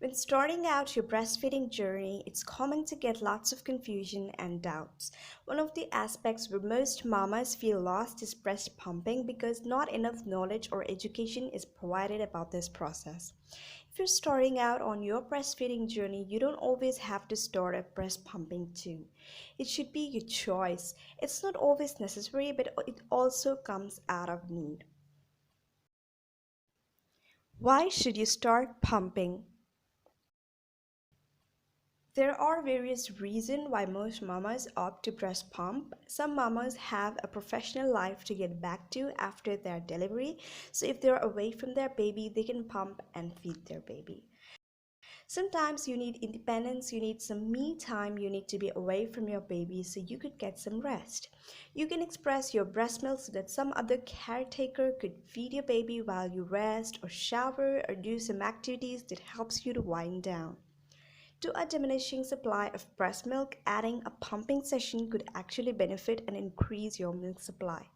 When starting out your breastfeeding journey, it's common to get lots of confusion and doubts. One of the aspects where most mamas feel lost is breast pumping because not enough knowledge or education is provided about this process. If you're starting out on your breastfeeding journey, you don't always have to start at breast pumping too. It should be your choice. It's not always necessary, but it also comes out of need. Why should you start pumping? There are various reasons why most mamas opt to breast pump. Some mamas have a professional life to get back to after their delivery, so if they're away from their baby, they can pump and feed their baby. Sometimes you need independence, you need some me time, you need to be away from your baby so you could get some rest. You can express your breast milk so that some other caretaker could feed your baby while you rest or shower or do some activities that helps you to wind down. To a diminishing supply of breast milk, adding a pumping session could actually benefit and increase your milk supply.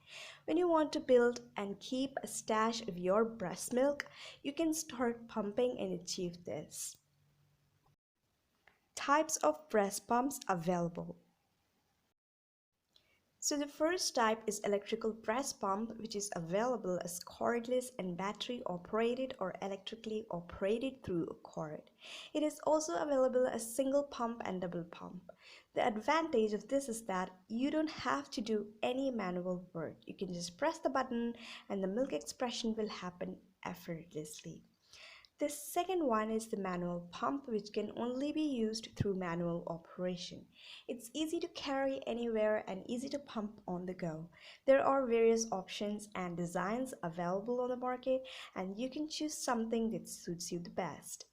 When you want to build and keep a stash of your breast milk, you can start pumping and achieve this. Types of breast pumps available. So the first type is electrical breast pump, which is available as cordless and battery operated or electrically operated through a cord. It is also available as single pump and double pump. The advantage of this is that you don't have to do any manual work. You can just press the button and the milk expression will happen effortlessly. The second one is the manual pump, which can only be used through manual operation. It's easy to carry anywhere and easy to pump on the go. There are various options and designs available on the market, and you can choose something that suits you the best.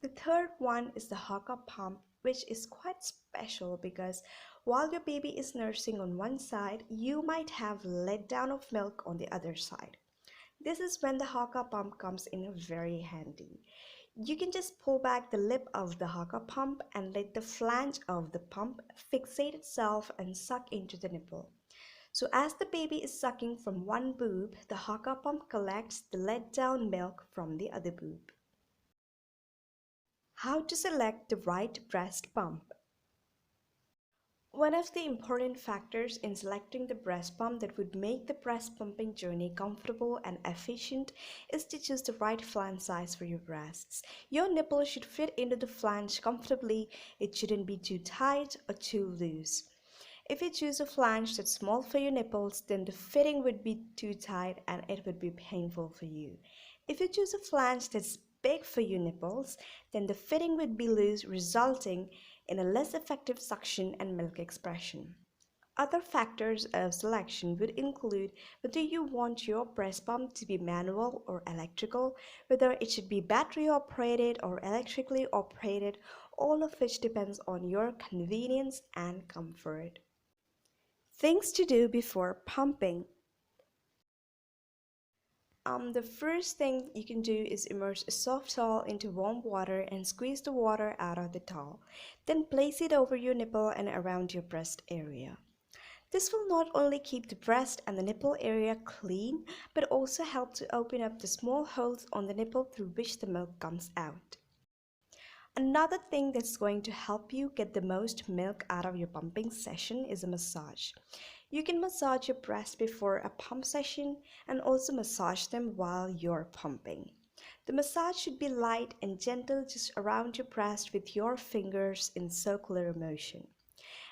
The third one is the hookup pump, which is quite special because while your baby is nursing on one side, you might have let down of milk on the other side. This is when the Haka pump comes in very handy. You can just pull back the lip of the Haka pump and let the flange of the pump fixate itself and suck into the nipple. So as the baby is sucking from one boob, the Haka pump collects the let down milk from the other boob. How to select the right breast pump. One of the important factors in selecting the breast pump that would make the breast pumping journey comfortable and efficient is to choose the right flange size for your breasts. Your nipple should fit into the flange comfortably. It shouldn't be too tight or too loose. If you choose a flange that's small for your nipples, then the fitting would be too tight and it would be painful for you. If you choose a flange that's big for your nipples, then the fitting would be loose, resulting in a less effective suction and milk expression. Other factors of selection would include whether you want your breast pump to be manual or electrical, whether it should be battery operated or electrically operated, all of which depends on your convenience and comfort. Things to do before pumping. The first thing you can do is immerse a soft towel into warm water and squeeze the water out of the towel. Then place it over your nipple and around your breast area. This will not only keep the breast and the nipple area clean, but also help to open up the small holes on the nipple through which the milk comes out. Another thing that's going to help you get the most milk out of your pumping session is a massage. You can massage your breast before a pump session and also massage them while you're pumping. The massage should be light and gentle just around your breast with your fingers in circular motion.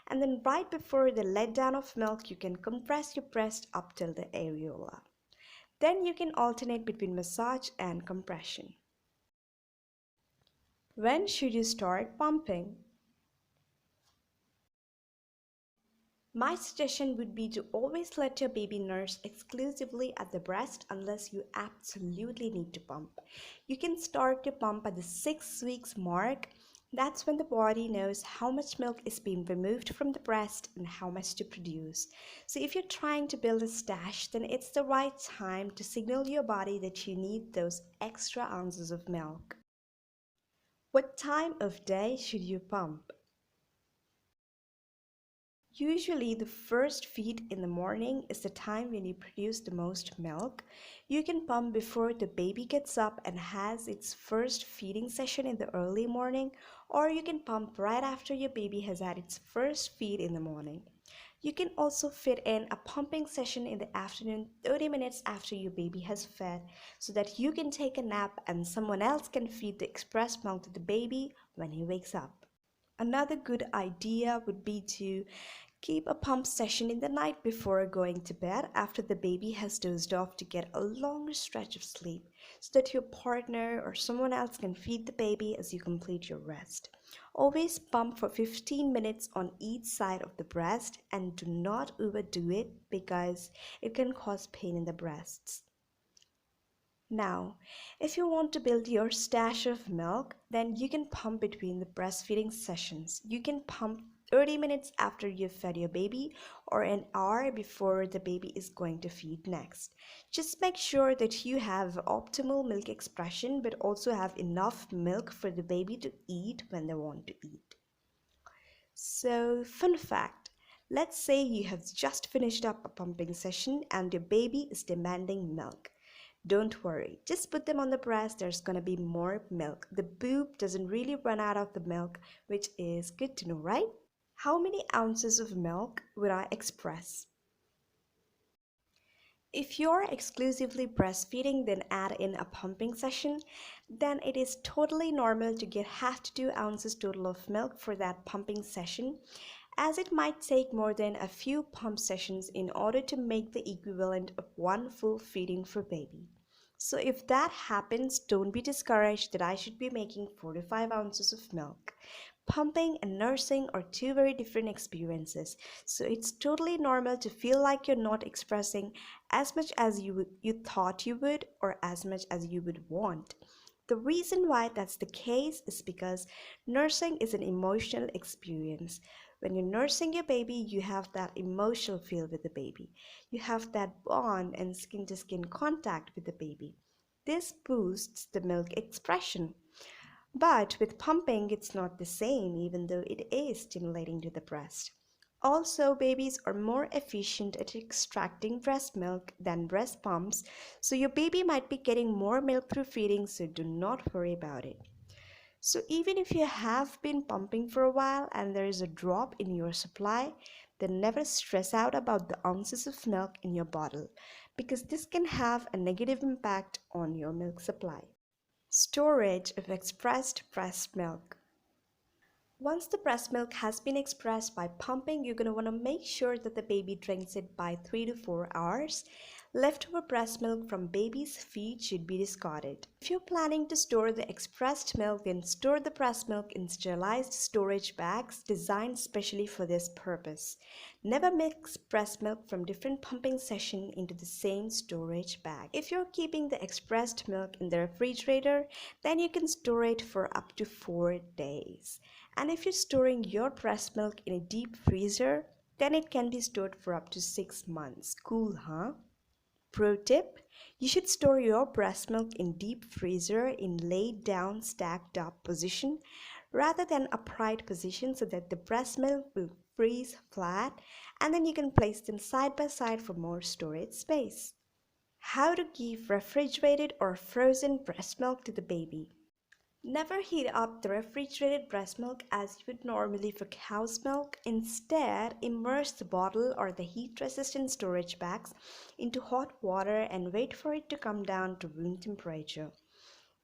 And then right before the letdown of milk, you can compress your breast up till the areola. Then you can alternate between massage and compression. When should you start pumping? My suggestion would be to always let your baby nurse exclusively at the breast unless you absolutely need to pump. You can start your pump at the 6 weeks mark. That's when the body knows how much milk is being removed from the breast and how much to produce. So if you're trying to build a stash, then it's the right time to signal your body that you need those extra ounces of milk. What time of day should you pump? Usually, the first feed in the morning is the time when you produce the most milk. You can pump before the baby gets up and has its first feeding session in the early morning, or you can pump right after your baby has had its first feed in the morning. You can also fit in a pumping session in the afternoon 30 minutes after your baby has fed so that you can take a nap and someone else can feed the express milk to the baby when he wakes up. Another good idea would be to keep a pump session in the night before going to bed after the baby has dozed off to get a longer stretch of sleep so that your partner or someone else can feed the baby as you complete your rest. Always pump for 15 minutes on each side of the breast and do not overdo it because it can cause pain in the breasts. Now, if you want to build your stash of milk, then you can pump between the breastfeeding sessions. You can pump 30 minutes after you've fed your baby or an hour before the baby is going to feed next. Just make sure that you have optimal milk expression but also have enough milk for the baby to eat when they want to eat. So, fun fact. Let's say you have just finished up a pumping session and your baby is demanding milk. Don't worry, just put them on the breast, there's gonna be more milk. The boob doesn't really run out of the milk, which is good to know, right? How many ounces of milk would I express? If you're exclusively breastfeeding then add in a pumping session, then it is totally normal to get half to 2 ounces total of milk for that pumping session, as it might take more than a few pump sessions in order to make the equivalent of one full feeding for baby. So if that happens, don't be discouraged that I should be making 4 to 5 ounces of milk. Pumping and nursing are two very different experiences, so it's totally normal to feel like you're not expressing as much as you thought you would or as much as you would want. The reason why that's the case is because nursing is an emotional experience. When you're nursing your baby, you have that emotional feel with the baby. You have that bond and skin to skin contact with the baby. This boosts the milk expression. But with pumping, it's not the same, even though it is stimulating to the breast. Also, babies are more efficient at extracting breast milk than breast pumps, so your baby might be getting more milk through feeding, so do not worry about it. So, even if you have been pumping for a while and there is a drop in your supply, then never stress out about the ounces of milk in your bottle because this can have a negative impact on your milk supply. Storage of expressed breast milk. Once the breast milk has been expressed by pumping, you're going to want to make sure that the baby drinks it by 3 to 4 hours. Leftover breast milk from baby's feed should be discarded. If you're planning to store the expressed milk, then store the breast milk in sterilized storage bags designed specially for this purpose. Never mix breast milk from different pumping sessions into the same storage bag. If you're keeping the expressed milk in the refrigerator, then you can store it for up to 4 days. And if you're storing your breast milk in a deep freezer, then it can be stored for up to 6 months. Cool, huh? Pro tip, you should store your breast milk in deep freezer in laid down stacked up position rather than upright position so that the breast milk will freeze flat and then you can place them side by side for more storage space. How to give refrigerated or frozen breast milk to the baby. Never heat up the refrigerated breast milk as you would normally for cow's milk. Instead, immerse the bottle or the heat-resistant storage bags into hot water and wait for it to come down to room temperature.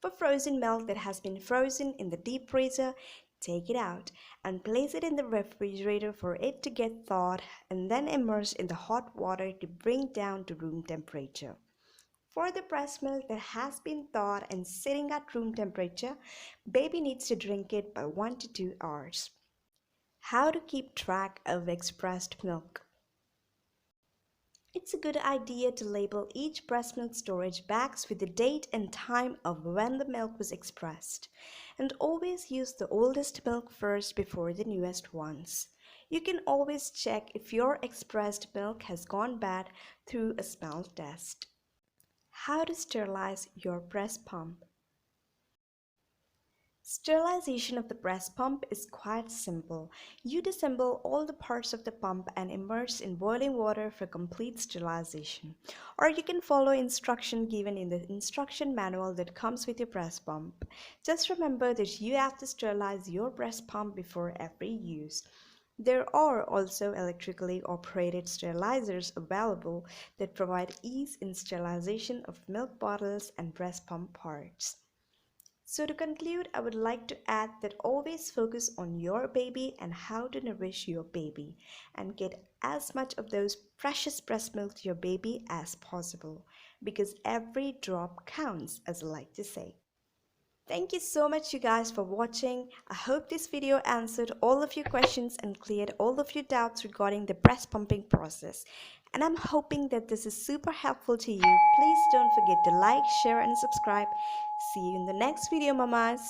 For frozen milk that has been frozen in the deep freezer, take it out and place it in the refrigerator for it to get thawed and then immerse in the hot water to bring down to room temperature. For the breast milk that has been thawed and sitting at room temperature, baby needs to drink it by 1 to 2 hours. How to keep track of expressed milk. It's a good idea to label each breast milk storage bags with the date and time of when the milk was expressed. And always use the oldest milk first before the newest ones. You can always check if your expressed milk has gone bad through a smell test. How to sterilize your breast pump. Sterilization of the breast pump is quite simple. You disassemble all the parts of the pump and immerse in boiling water for complete sterilization. Or you can follow instruction given in the instruction manual that comes with your breast pump. Just remember that you have to sterilize your breast pump before every use. There are also electrically operated sterilizers available that provide ease in sterilization of milk bottles and breast pump parts. So, to conclude, I would like to add that always focus on your baby and how to nourish your baby and get as much of those precious breast milk to your baby as possible because every drop counts, as I like to say. Thank you so much, you guys, for watching. I hope this video answered all of your questions and cleared all of your doubts regarding the breast pumping process. And I'm hoping that this is super helpful to you. Please don't forget to like, share, and subscribe. See you in the next video, mamas.